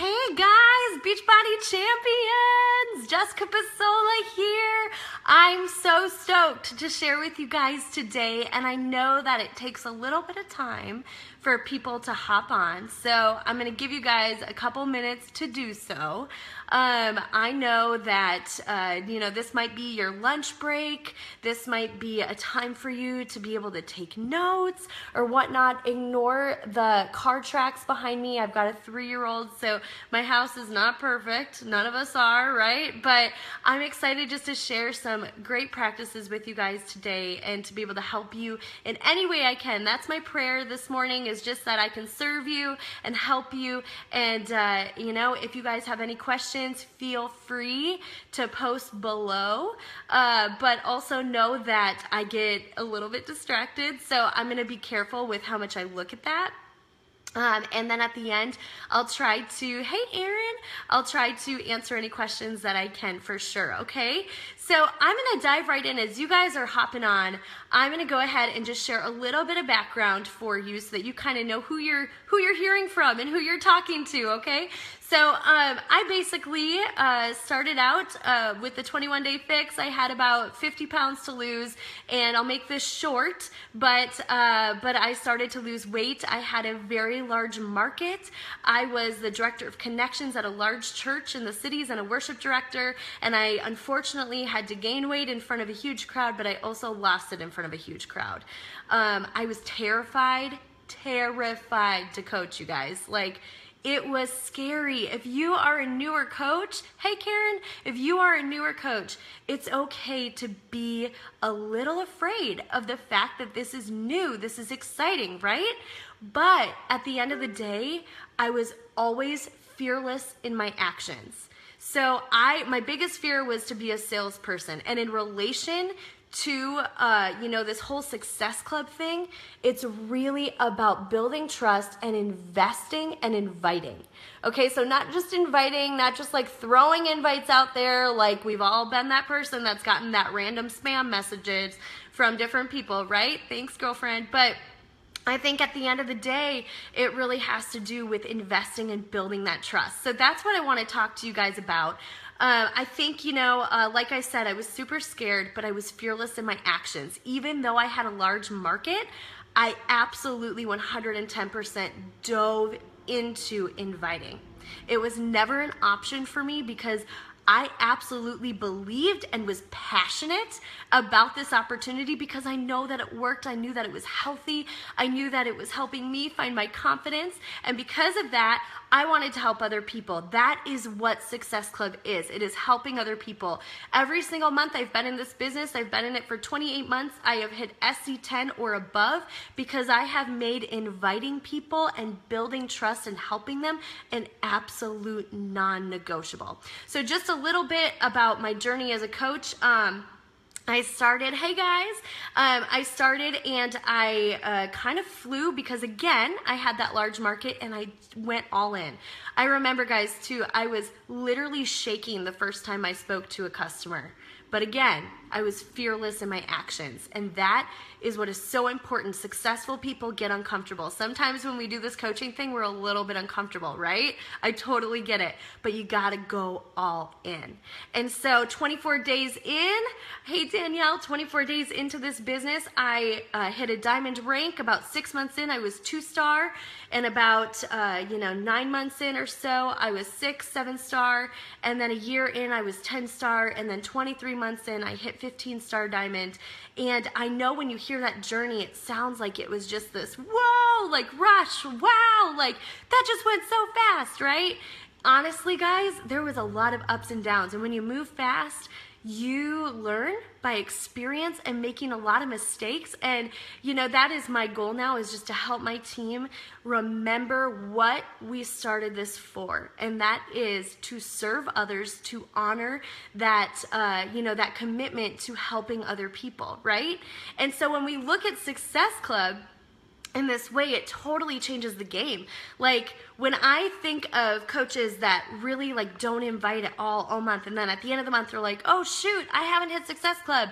Hey guys, Beachbody champions! Jessica Pesola here. I'm so stoked to share with you guys today, and I know that it takes a little bit of time for people to hop on, so I'm going to give you guys a couple minutes to do so. I know that this might be your lunch break. This might be a time for you to be able to take notes or whatnot. Ignore the car tracks behind me. I've got a 3-year-old, so my house is not perfect. None of us are, right? But I'm excited just to share some great practices with you guys today and to be able to help you in any way I can. That's my prayer this morning, is just that I can serve you and help you. And if you guys have any questions, feel free to post below, but also know that I get a little bit distracted, so I'm going to be careful with how much I look at that. And then at the end, I'll try to, hey Erin, I'll try to answer any questions that I can for sure, okay? So I'm gonna dive right in. As you guys are hopping on, I'm gonna go ahead and just share a little bit of background for you so that you kind of know who you're hearing from and who you're talking to, okay? So I basically started out with the 21-day fix. I had about 50 pounds to lose, and I'll make this short, but I started to lose weight. I had a very large market. I was the director of connections at a large church in the cities and a worship director, and I unfortunately had to gain weight in front of a huge crowd, but I also lost it in front of a huge crowd. I was terrified to coach, you guys. Like, it was scary. If you are a newer coach, hey Karen, if you are a newer coach, it's okay to be a little afraid of the fact that this is new, this is exciting, right? But at the end of the day, I was always fearless in my actions. So my biggest fear was to be a salesperson, and in relation to this whole Success Club thing, it's really about building trust and investing and inviting. Okay, so not just inviting, not just like throwing invites out there, like we've all been that person that's gotten that random spam messages from different people, right? Thanks, girlfriend. But I think at the end of the day, it really has to do with investing and building that trust. So that's what I want to talk to you guys about. I think, like I said, I was super scared, but I was fearless in my actions. Even though I had a large market, I absolutely 110% dove into inviting. It was never an option for me because I absolutely believed and was passionate about this opportunity because I know that it worked. I knew that it was healthy. I knew that it was helping me find my confidence. And because of that, I wanted to help other people. That is what Success Club is. It is helping other people. Every single month I've been in this business, I've been in it for 28 months. I have hit SC10 or above because I have made inviting people and building trust and helping them an absolute non-negotiable. So just a little bit about my journey as a coach. I started, hey guys, I started and I kind of flew because, again, I had that large market and I went all in. I remember, guys, too, I was literally shaking the first time I spoke to a customer. But again, I was fearless in my actions, and that is what is so important. Successful people get uncomfortable. Sometimes when we do this coaching thing, we're a little bit uncomfortable, right? I totally get it, but you gotta go all in. And so 24 days in, hey Danielle, 24 days into this business, I hit a diamond rank. About 6 months in, I was 2-star, and about 9 months in or so, I was 6, 7-star, and then a year in, I was 10-star, and then 23 months in, I hit 15-star diamond. And I know when you hear that journey, it sounds like it was just this, whoa, like rush, wow, like that just went so fast, right? Honestly, guys, there was a lot of ups and downs. And when you move fast, you learn by experience and making a lot of mistakes. And that is my goal now, is just to help my team remember what we started this for. And that is to serve others, to honor that, that commitment to helping other people, right? And so when we look at Success Club in this way, it totally changes the game. Like, when I think of coaches that really don't invite at all month, and then at the end of the month they're like, oh shoot, I haven't hit Success Club.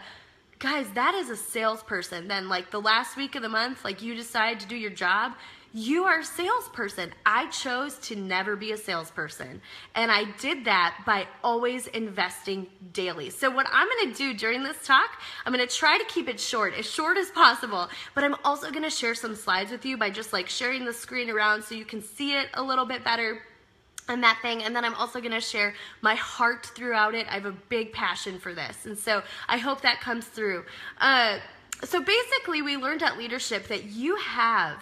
Guys, that is a salesperson. Then the last week of the month, you decide to do your job, You are a salesperson. I chose to never be a salesperson. And I did that by always investing daily. So what I'm going to do during this talk, I'm going to try to keep it short as possible. But I'm also going to share some slides with you by just like sharing the screen around so you can see it a little bit better. And that thing, and then I'm also going to share my heart throughout it. I have a big passion for this, and so I hope that comes through. So basically, we learned at leadership that you have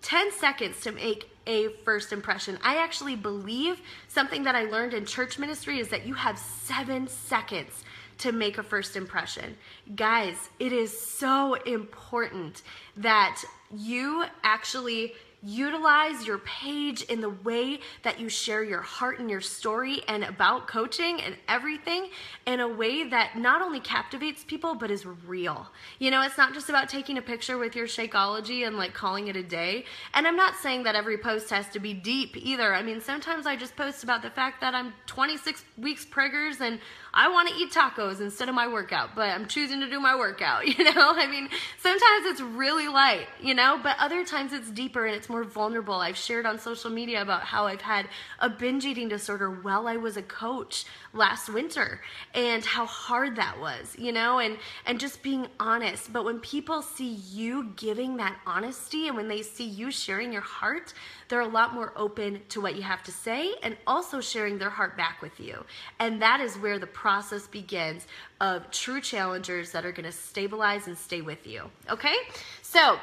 10 seconds to make a first impression. I actually believe something that I learned in church ministry is that you have 7 seconds to make a first impression. Guys, it is so important that you actually utilize your page in the way that you share your heart and your story and about coaching and everything in a way that not only captivates people but is real. You know, it's not just about taking a picture with your Shakeology and like calling it a day. And I'm not saying that every post has to be deep either. I mean, sometimes I just post about the fact that I'm 26 weeks preggers and I want to eat tacos instead of my workout, but I'm choosing to do my workout, you know? I mean, sometimes it's really light, you know, but other times it's deeper and it's more vulnerable. I've shared on social media about how I've had a binge eating disorder while I was a coach last winter and how hard that was, you know, and just being honest. But when people see you giving that honesty and when they see you sharing your heart, they're a lot more open to what you have to say and also sharing their heart back with you. And that is where the process begins of true challengers that are going to stabilize and stay with you. Okay? So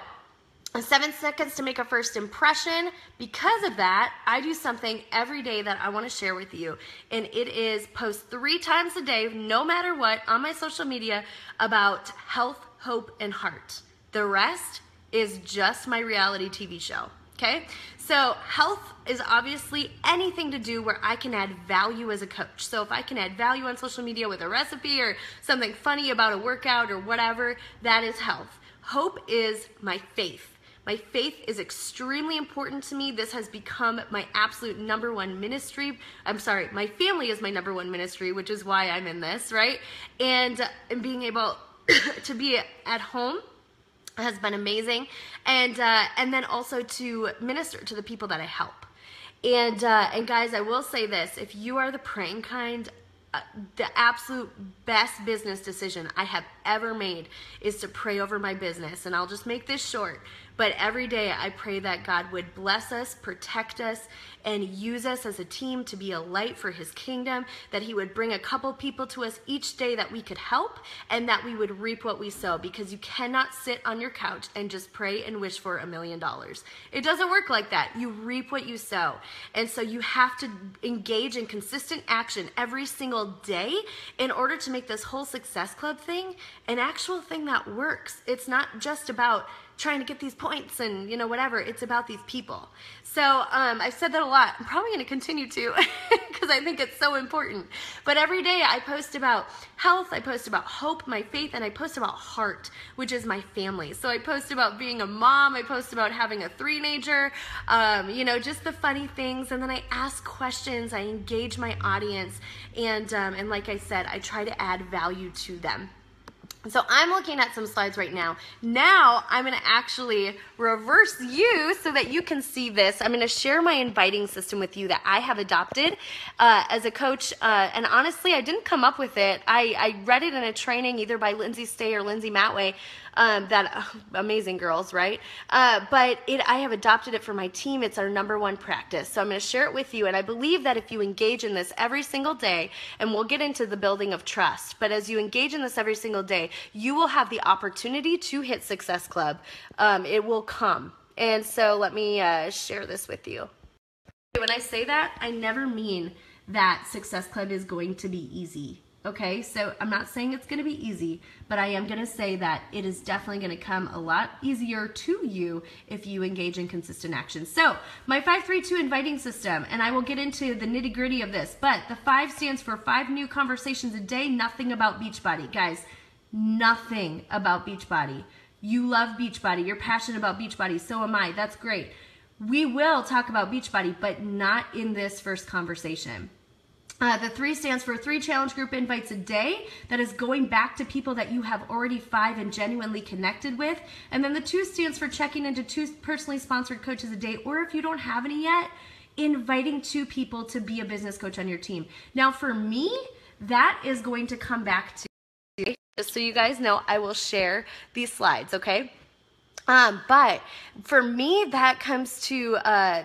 7 seconds to make a first impression. Because of that, I do something every day that I want to share with you. And it is post 3 times a day, no matter what, on my social media about health, hope, and heart. The rest is just my reality TV show. Okay? So health is obviously anything to do where I can add value as a coach. So if I can add value on social media with a recipe or something funny about a workout or whatever, that is health. Hope is my faith. My faith is extremely important to me. This has become my absolute #1 ministry. I'm sorry, my family is my #1 ministry, which is why I'm in this, right? And being able to be at home has been amazing, and then also to minister to the people that I help. And guys, I will say this: if you are the praying kind, the absolute best business decision I have ever made is to pray over my business. And I'll just make this short, but every day I pray that God would bless us, protect us, and use us as a team to be a light for his kingdom, that he would bring a couple people to us each day that we could help, and that we would reap what we sow, because you cannot sit on your couch and just pray and wish for $1 million. It doesn't work like that. You reap what you sow. And so you have to engage in consistent action every single day in order to make this whole Success Club thing an actual thing that works. It's not just about trying to get these points and, you know, whatever. It's about these people. So I've said that a lot. I'm probably going to continue to because I think it's so important. But every day I post about health, I post about hope, my faith, and I post about heart, which is my family. So I post about being a mom, I post about having a 3-nager, you know, just the funny things. And then I ask questions, I engage my audience, and like I said, I try to add value to them. So I'm looking at some slides right now. Now I'm going to actually reverse you so that you can see this. I'm going to share my inviting system with you that I have adopted as a coach. And honestly, I didn't come up with it. I read it in a training either by Lindsay Stay or Lindsay Matway. Amazing girls, right? But I have adopted it for my team. It's our #1 practice. So I'm going to share it with you. And I believe that if you engage in this every single day, and we'll get into the building of trust, but as you engage in this every single day, you will have the opportunity to hit Success Club. It will come. And so let me share this with you. When I say that, I never mean that Success Club is going to be easy. Okay, so I'm not saying it's going to be easy, but I am going to say that it is definitely going to come a lot easier to you if you engage in consistent action. So my 5-3-2 inviting system, and I will get into the nitty gritty of this, but the 5 stands for 5 new conversations a day, nothing about Beachbody. Guys, nothing about Beachbody. You love Beachbody, you're passionate about Beachbody, so am I, that's great. We will talk about Beachbody, but not in this first conversation. The 3 stands for 3 challenge group invites a day. That is going back to people that you have already 5 and genuinely connected with. And then the 2 stands for checking into 2 personally sponsored coaches a day, or if you don't have any yet, inviting 2 people to be a business coach on your team. Now for me, that is going to come back to, just so you guys know, I will share these slides, okay? But for me, that comes to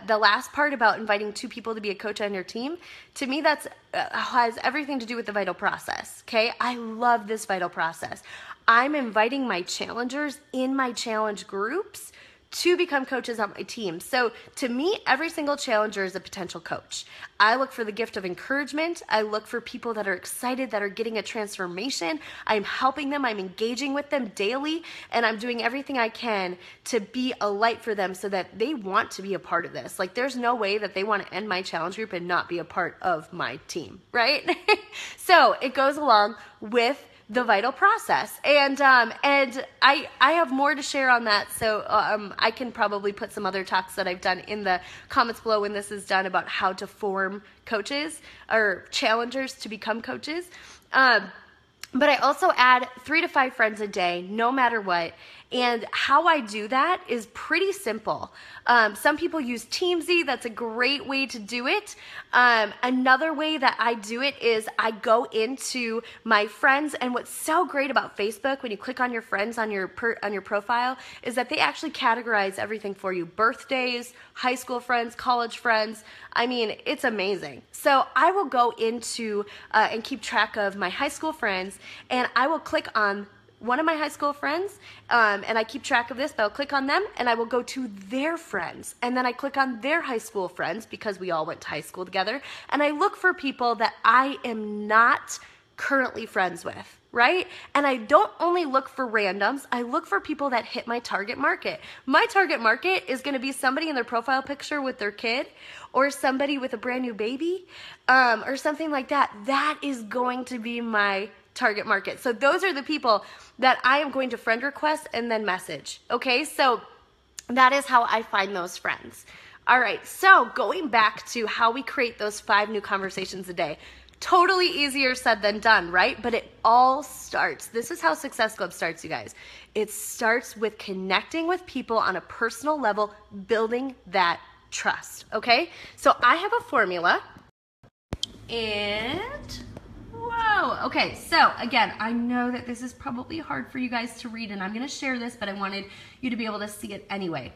the last part about inviting 2 people to be a coach on your team. To me, that's has everything to do with the vital process, okay? I love this vital process. I'm inviting my challengers in my challenge groups to become coaches on my team. So to me, every single challenger is a potential coach. I look for the gift of encouragement. I look for people that are excited, that are getting a transformation. I'm helping them. I'm engaging with them daily, and I'm doing everything I can to be a light for them so that they want to be a part of this. Like, there's no way that they want to end my challenge group and not be a part of my team, right? So it goes along with the vital process, and I have more to share on that, so I can probably put some other talks that I've done in the comments below when this is done about how to form coaches or challengers to become coaches. But I also add 3 to 5 friends a day, no matter what. And how I do that is pretty simple. Some people use Teamsy. That's a great way to do it. Another way that I do it is I go into my friends, and what's so great about Facebook when you click on your friends on your profile is that they actually categorize everything for you: birthdays, high school friends, college friends. I mean, it's amazing. So I will go into and keep track of my high school friends, and I will click on one of my high school friends, and I keep track of this, but I'll click on them and I will go to their friends, and then I click on their high school friends because we all went to high school together, and I look for people that I am not currently friends with, right? And I don't only look for randoms, I look for people that hit my target market. My target market is going to be somebody in their profile picture with their kid, or somebody with a brand new baby, or something like that. That is going to be my target market. So those are the people that I am going to friend request and then message. Okay, so that is how I find those friends. All right, so going back to how we create those 5 new conversations a day. Totally easier said than done, right? But it all starts, this is how Success Club starts, you guys. It starts with connecting with people on a personal level, building that trust, okay? So I have a formula, and whoa, okay, so again, I know that this is probably hard for you guys to read, and I'm going to share this, but I wanted you to be able to see it anyway.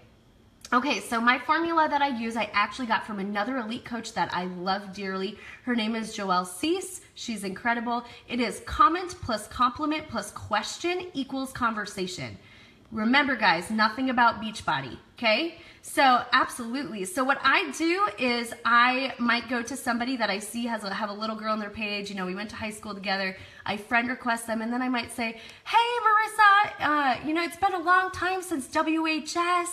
Okay, so my formula that I use, I actually got from another elite coach that I love dearly. Her name is Joelle Cease. She's incredible. It is comment plus compliment plus question equals conversation. Remember, guys, nothing about Beachbody, okay? So absolutely. So what I do is I might go to somebody that I see have a little girl on their page. You know, we went to high school together. I friend request them, and then I might say, hey, Marissa, you know, it's been a long time since WHS.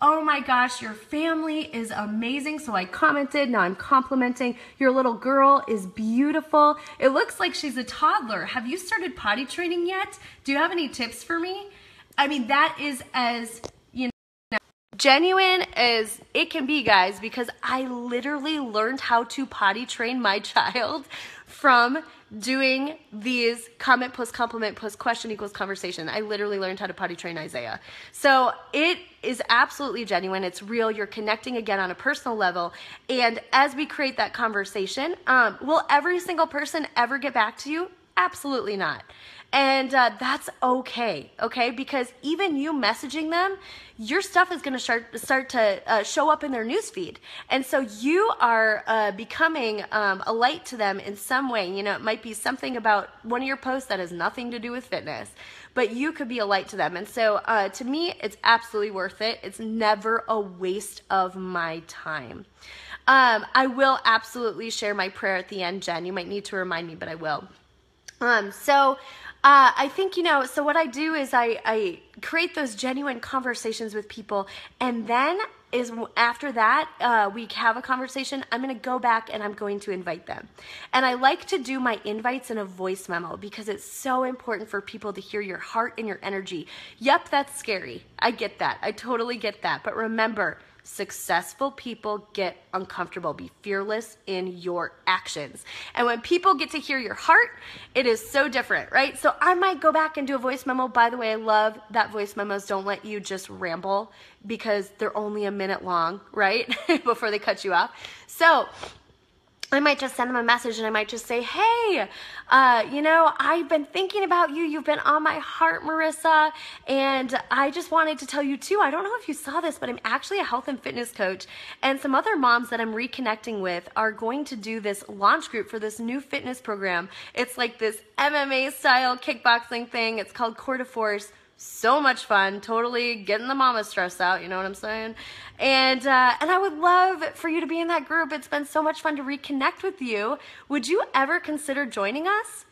Oh my gosh, your family is amazing. So I commented, now I'm complimenting. Your little girl is beautiful. It looks like she's a toddler. Have you started potty training yet? Do you have any tips for me? I mean, that is as, you know, genuine as it can be, guys, because I literally learned how to potty train my child from doing these comment plus compliment plus question equals conversation. I literally learned how to potty train Isaiah. So it is absolutely genuine. It's real. You're connecting again on a personal level. And as we create that conversation, will every single person ever get back to you? Absolutely not. And that's okay, okay? Because even you messaging them, your stuff is going to start to show up in their newsfeed. And so you are becoming a light to them in some way. You know, it might be something about one of your posts that has nothing to do with fitness, but you could be a light to them. And so to me, it's absolutely worth it. It's never a waste of my time. I will absolutely share my prayer at the end, Jen. You might need to remind me, but I will. I think, you know, so what I do is I create those genuine conversations with people, and then after that, we have a conversation, I'm going to go back and I'm going to invite them. And I like to do my invites in a voice memo because it's so important for people to hear your heart and your energy. Yep, that's scary. I get that. I totally get that. But remember, Successful people get uncomfortable. Be fearless in your actions. And when people get to hear your heart, it is so different, right? So I might go back and do a voice memo. By the way, I love that voice memos don't let you just ramble because they're only a minute long, right? Before they cut you off. So I might just send them a message and I might just say, hey, I've been thinking about you. You've been on my heart, Marissa. And I just wanted to tell you too, I don't know if you saw this, but I'm actually a health and fitness coach. And some other moms that I'm reconnecting with are going to do this launch group for this new fitness program. It's like this MMA style kickboxing thing. It's called Core to Force. So much fun, totally getting the mama stressed out, you know what I'm saying? And I would love for you to be in that group. It's been so much fun to reconnect with you. Would you ever consider joining us?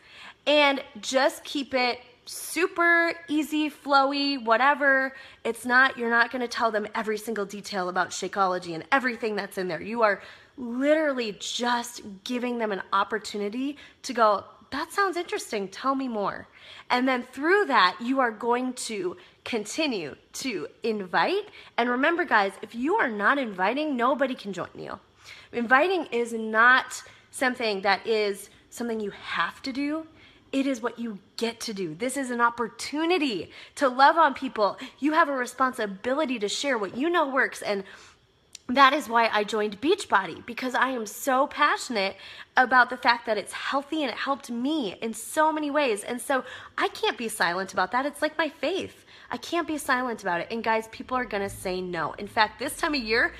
And just keep it super easy, flowy, whatever. You're not going to tell them every single detail about Shakeology and everything that's in there. You are literally just giving them an opportunity to go, that sounds interesting, tell me more. And then through that, you are going to continue to invite. And remember, guys, if you are not inviting, nobody can join you. Inviting is not something you have to do. It is what you get to do. This is an opportunity to love on people. You have a responsibility to share what you know works. And that is why I joined Beachbody, because I am so passionate about the fact that it's healthy and it helped me in so many ways. And so I can't be silent about that. It's like my faith. I can't be silent about it. And guys, people are going to say no. In fact, this time of year,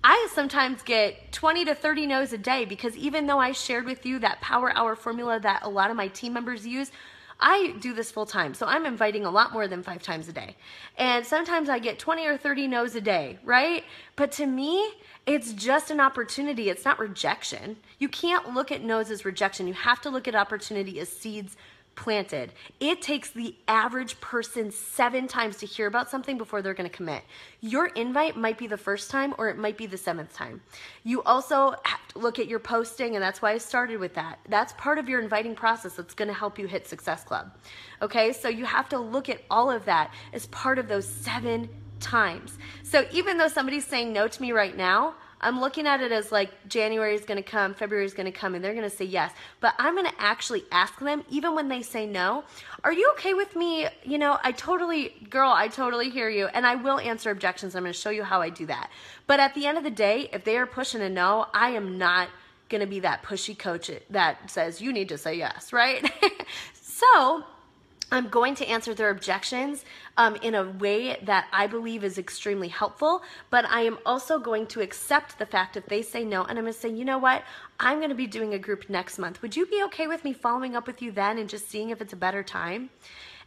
I sometimes get 20 to 30 no's a day, because even though I shared with you that power hour formula that a lot of my team members use, I do this full time, so I'm inviting a lot more than 5 times a day. And sometimes I get 20 or 30 no's a day, right? But to me, it's just an opportunity. It's not rejection. You can't look at no's as rejection. You have to look at opportunity as seeds planted. It takes the average person 7 times to hear about something before they're going to commit. Your invite might be the first time, or it might be the 7th time. You also have to look at your posting, and that's why I started with that. That's part of your inviting process that's going to help you hit Success Club. Okay, so you have to look at all of that as part of those 7 times. So even though somebody's saying no to me right now, I'm looking at it as like January is going to come, February is going to come, and they're going to say yes. But I'm going to actually ask them, even when they say no, are you okay with me? I totally hear you. And I will answer objections. I'm going to show you how I do that. But at the end of the day, if they are pushing a no, I am not going to be that pushy coach that says you need to say yes, right? So I'm going to answer their objections in a way that I believe is extremely helpful, but I am also going to accept the fact if they say no, and I'm going to say, you know what, I'm going to be doing a group next month. Would you be okay with me following up with you then and just seeing if it's a better time?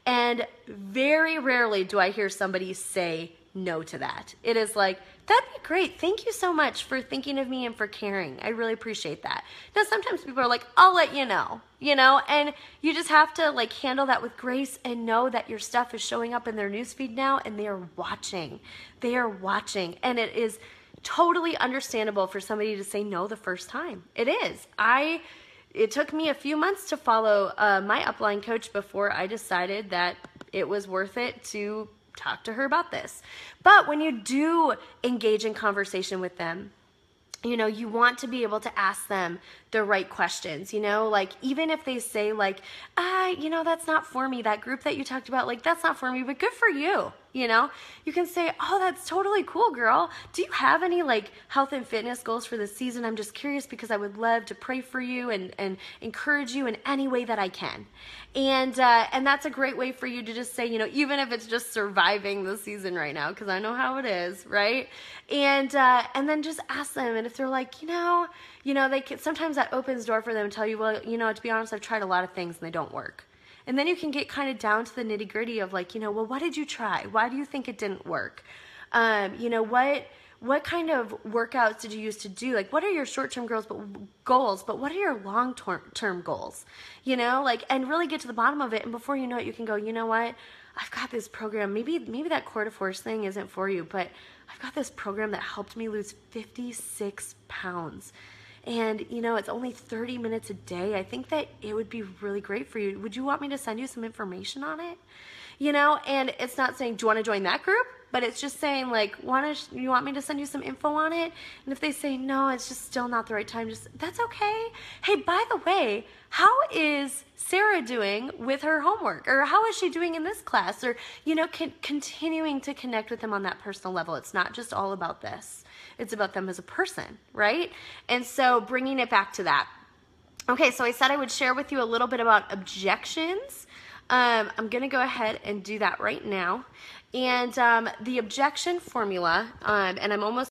And very rarely do I hear somebody say no to that. It is like, that'd be great. Thank you so much for thinking of me and for caring. I really appreciate that. Now, sometimes people are like, I'll let you know, and you just have to like handle that with grace and know that your stuff is showing up in their newsfeed now and they are watching. They are watching. And it is totally understandable for somebody to say no the first time. It is. It took me a few months to follow my upline coach before I decided that it was worth it to talk to her about this. But when you do engage in conversation with them, you want to be able to ask them the right questions, like even if they say like, that's not for me, that group that you talked about, like that's not for me, but good for you. You can say, oh, that's totally cool, girl. Do you have any like health and fitness goals for this season? I'm just curious because I would love to pray for you and encourage you in any way that I can. And that's a great way for you to just say, even if it's just surviving the season right now, because I know how it is, right? And then just ask them, and if they're like, they can, sometimes that opens door for them to tell you, well, to be honest, I've tried a lot of things and they don't work. And then you can get kind of down to the nitty gritty of like, well, what did you try? Why do you think it didn't work? What kind of workouts did you use to do? Like, what are your short-term goals, but what are your long-term goals? And really get to the bottom of it. And before you know it, you can go, you know what? I've got this program. Maybe that Core to Force thing isn't for you, but I've got this program that helped me lose 56 pounds. And, it's only 30 minutes a day. I think that it would be really great for you. Would you want me to send you some information on it? and it's not saying, do you want to join that group? But it's just saying, like, you want me to send you some info on it? And if they say, no, it's just still not the right time, that's okay. Hey, by the way, how is Sarah doing with her homework? Or how is she doing in this class? Or, continuing to connect with them on that personal level. It's not just all about this. It's about them as a person, right? And so bringing it back to that. Okay, so I said I would share with you a little bit about objections. I'm going to go ahead and do that right now. And the objection formula, and I'm almost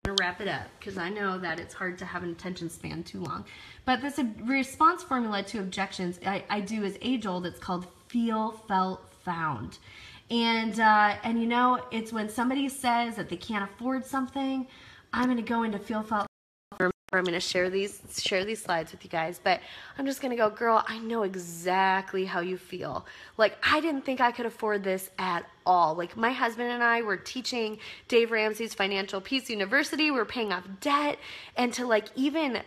going to wrap it up because I know that it's hard to have an attention span too long. But this response formula to objections I do is age-old. It's called feel, felt, found. And it's when somebody says that they can't afford something, I'm going to go into feel, felt, I'm going to share these slides with you guys, but I'm just going to go, girl, I know exactly how you feel. Like, I didn't think I could afford this at all. Like, my husband and I were teaching Dave Ramsey's Financial Peace University. We're paying off debt, and to even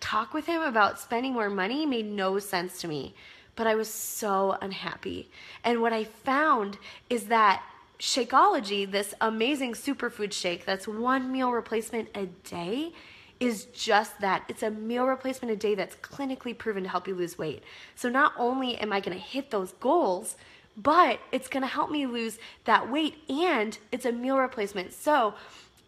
talk with him about spending more money made no sense to me. But I was so unhappy. And what I found is that Shakeology, this amazing superfood shake that's 1 meal replacement a day, is just that. It's a meal replacement a day that's clinically proven to help you lose weight. So not only am I going to hit those goals, but it's going to help me lose that weight, and it's a meal replacement. So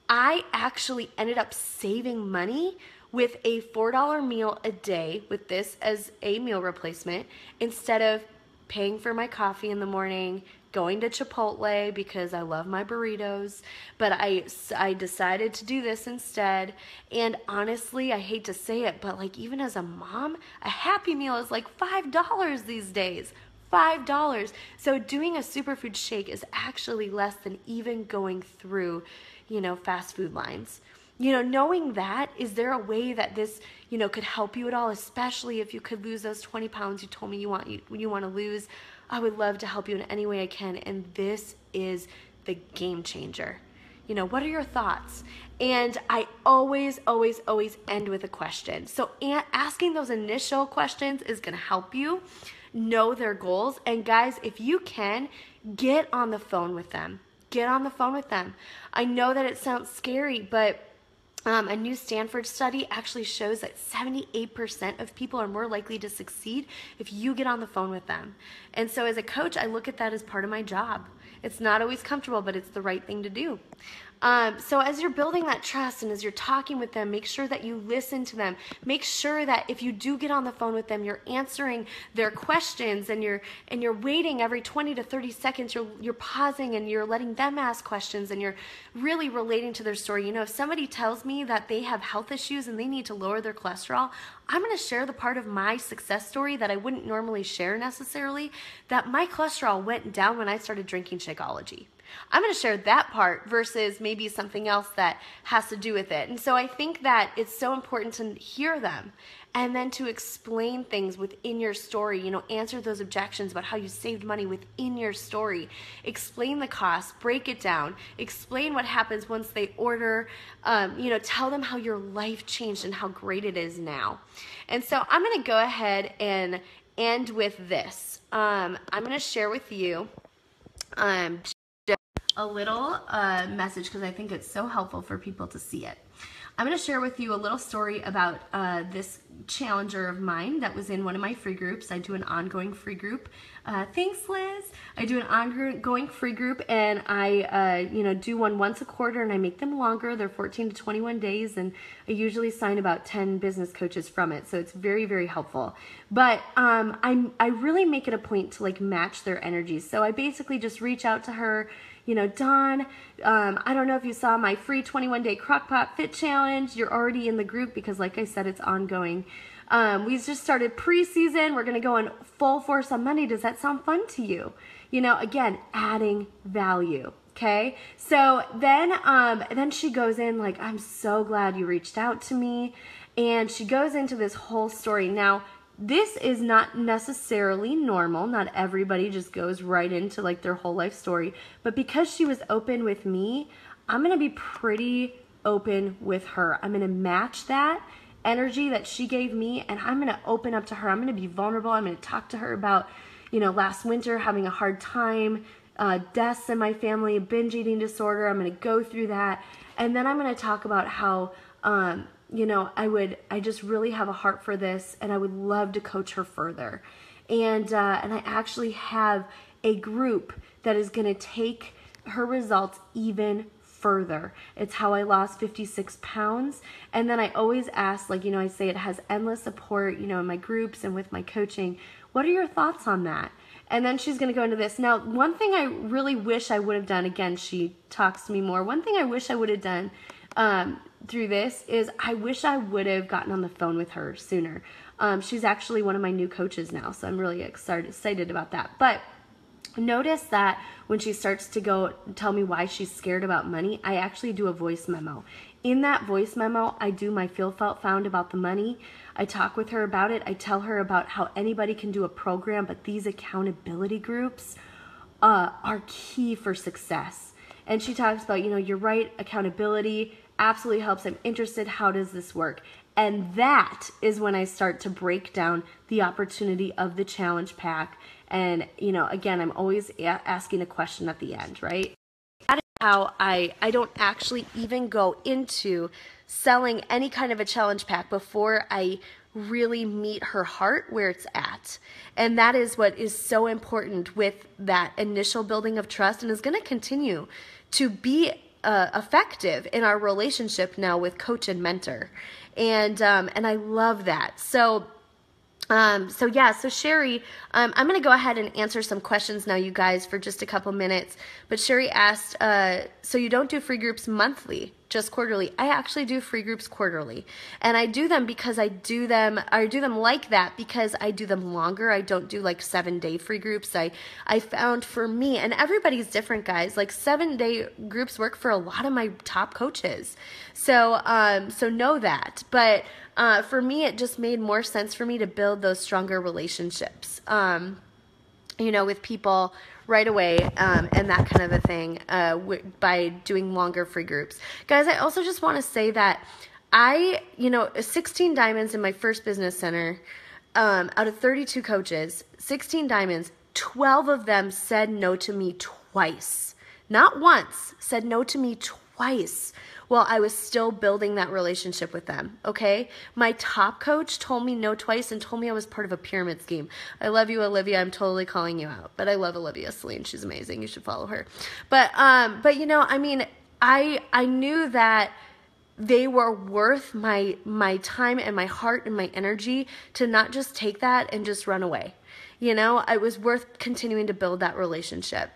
I actually ended up saving money with a $4 meal a day with this as a meal replacement, instead of paying for my coffee in the morning, going to Chipotle because I love my burritos. But I decided to do this instead. And honestly, I hate to say it, but even as a mom, a Happy Meal is like $5 these days. $5. So doing a superfood shake is actually less than even going through, fast food lines. Knowing that, is there a way that this, could help you at all, especially if you could lose those 20 pounds you told me you want to lose? I would love to help you in any way I can, and this is the game changer. What are your thoughts? And I always, always, always end with a question. So asking those initial questions is going to help you know their goals. And guys, if you can, get on the phone with them. Get on the phone with them. I know that it sounds scary, but a new Stanford study actually shows that 78% of people are more likely to succeed if you get on the phone with them. And so as a coach, I look at that as part of my job. It's not always comfortable, but it's the right thing to do. So as you're building that trust and as you're talking with them, make sure that you listen to them. Make sure that if you do get on the phone with them, you're answering their questions, and you're waiting every 20 to 30 seconds. You're pausing and you're letting them ask questions, and you're really relating to their story. If somebody tells me that they have health issues and they need to lower their cholesterol, I'm going to share the part of my success story that I wouldn't normally share necessarily, that my cholesterol went down when I started drinking Shakeology. I'm going to share that part versus maybe something else that has to do with it. And so I think that it's so important to hear them and then to explain things within your story, answer those objections about how you saved money within your story. Explain the cost, break it down, explain what happens once they order, tell them how your life changed and how great it is now. And so I'm going to go ahead and end with this. I'm going to share with you a little message because I think it's so helpful for people to see it. I'm going to share with you a little story about this challenger of mine that was in one of my free groups. I do an ongoing free group. Thanks, Liz. I do an ongoing free group, and I do one once a quarter, and I make them longer. They're 14 to 21 days, and I usually sign about 10 business coaches from it, so it's very, very helpful. But I really make it a point to match their energies. So I basically just reach out to her. Dawn, I don't know if you saw my free 21-day Crockpot Fit Challenge. You're already in the group because, like I said, it's ongoing. We just started preseason. We're going to go in full force on Monday. Does that sound fun to you? Again, adding value. Okay. So then she goes in I'm so glad you reached out to me. And she goes into this whole story. Now, this is not necessarily normal. Not everybody just goes right into their whole life story. But because she was open with me, I'm going to be pretty open with her. I'm going to match that energy that she gave me, and I'm going to open up to her. I'm going to be vulnerable. I'm going to talk to her about, last winter having a hard time, deaths in my family, binge eating disorder. I'm going to go through that. And then I'm going to talk about how, I just really have a heart for this, and I would love to coach her further. And I actually have a group that is going to take her results even further. It's how I lost 56 pounds. And then I always ask, I say it has endless support, in my groups and with my coaching. What are your thoughts on that? And then she's going to go into this. Now, one thing I really wish I would have done, again, she talks to me more. One thing I wish I would have done through this is I wish I would have gotten on the phone with her sooner. She's actually one of my new coaches now, so I'm really excited about that. But notice that when she starts to go tell me why she's scared about money, I actually do a voice memo. In that voice memo, I do my feel, felt, found about the money. I talk with her about it. I tell her about how anybody can do a program, but these accountability groups are key for success. And she talks about, you're right, accountability absolutely helps. I'm interested. How does this work? And that is when I start to break down the opportunity of the challenge pack. And, again, I'm always asking a question at the end, right? That is how I don't actually even go into selling any kind of a challenge pack before I really meet her heart where it's at. And that is what is so important with that initial building of trust, and is going to continue to be effective in our relationship now with coach and mentor. And I love that. So Sherry, I'm going to go ahead and answer some questions now, you guys, for just a couple minutes. But Sherry asked, so you don't do free groups monthly, just quarterly? I actually do free groups quarterly, and I do them because I do them like that because I do them longer. I don't do like 7-day free groups. I found for me, and everybody's different, guys, like 7-day groups work for a lot of my top coaches. So know that. But for me, it just made more sense for me to build those stronger relationships, with people right away, and that kind of a thing, by doing longer free groups. Guys, I also just want to say that 16 diamonds in my first business center, out of 32 coaches, 16 diamonds, 12 of them said no to me twice. Not once, said no to me twice. Well, I was still building that relationship with them, okay? My top coach told me no twice and told me I was part of a pyramid scheme. I love you, Olivia. I'm totally calling you out. But I love Olivia Celine. She's amazing. You should follow her. But I knew that they were worth my time and my heart and my energy to not just take that and just run away. I was worth continuing to build that relationship.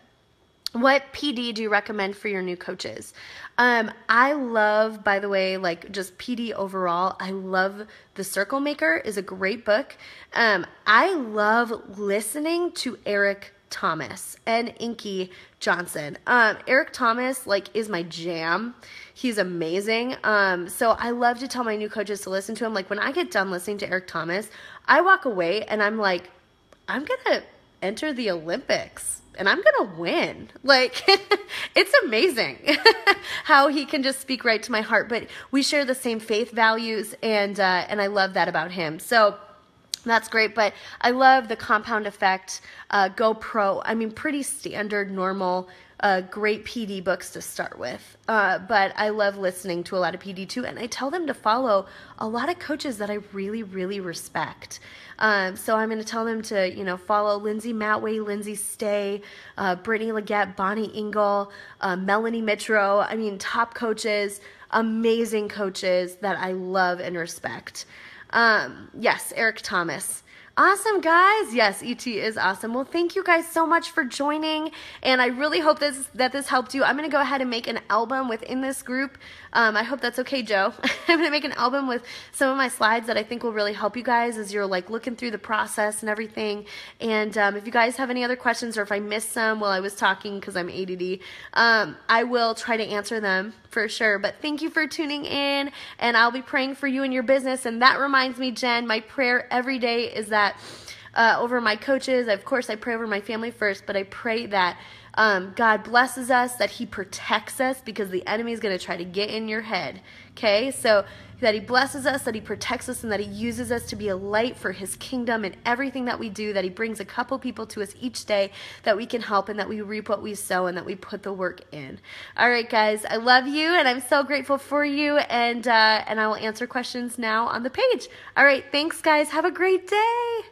What PD do you recommend for your new coaches? I love, by the way, just PD overall, I love The Circle Maker is a great book. I love listening to Eric Thomas and Inky Johnson. Eric Thomas, is my jam. He's amazing. So I love to tell my new coaches to listen to him. When I get done listening to Eric Thomas, I walk away and I'm like, I'm going to enter the Olympics. And I'm going to win. It's amazing how he can just speak right to my heart. But we share the same faith values, and I love that about him. So that's great. But I love the Compound Effect, GoPro. Pretty standard, normal, great PD books to start with. But I love listening to a lot of PD too. And I tell them to follow a lot of coaches that I really, really respect. So I'm going to tell them to, follow Lindsay Matway, Lindsay Stay, Brittany Leggett, Bonnie Engel, Melanie Mitro. Top coaches, amazing coaches that I love and respect. Yes, Eric Thomas. Awesome, guys. Yes, ET is awesome. Well, thank you guys so much for joining, and I really hope that this helped you. I'm going to go ahead and make an album within this group. I hope that's okay, Joe. I'm going to make an album with some of my slides that I think will really help you guys as you're looking through the process and everything. And if you guys have any other questions, or if I missed some while I was talking because I'm ADD, I will try to answer them for sure. But thank you for tuning in, and I'll be praying for you and your business. And that reminds me, Jen, my prayer every day is that over my coaches, of course, I pray over my family first, but I pray that God blesses us, that he protects us because the enemy is going to try to get in your head. Okay, so that he blesses us, that he protects us, and that he uses us to be a light for his kingdom in everything that we do, that he brings a couple people to us each day that we can help, and that we reap what we sow, and that we put the work in. All right, guys, I love you, and I'm so grateful for you, and I will answer questions now on the page. All right, thanks, guys. Have a great day.